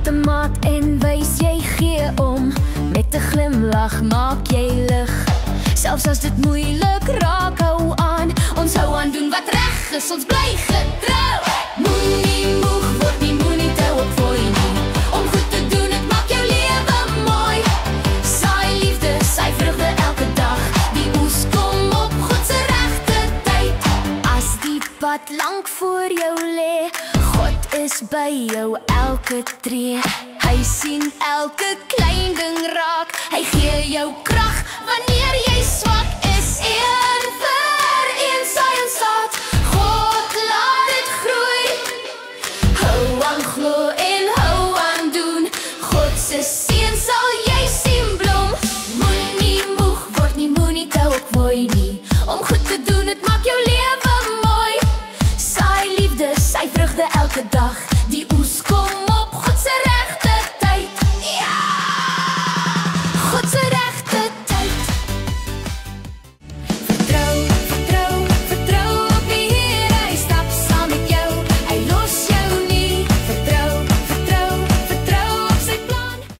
te maak en wys jy gee om. Met 'n glimlag maak jy lig. Selfs as dit moeilik raak, hou aan. Ons hou aan doen wat reg is, ons bly getrou. Moenie moeg word nie, moenie te opfooi nie. Om goed te doen, het maak jou lewe mooi. Saai liefde, saai vreugde elke dag. Die oes kom op God se regte tyd. As die pad lank voor jou lê, God is by jou elke tree. Hy sien elke klein ding raak. Hy gee jou krag wanneer jy swak is. Een vir een saai en saad. God laat dit groei. Hou aan glo en hou aan doen. God se seën sal jy sien blom. Moenie moeg word nie, moenie te opfooi nie. Om goed te doen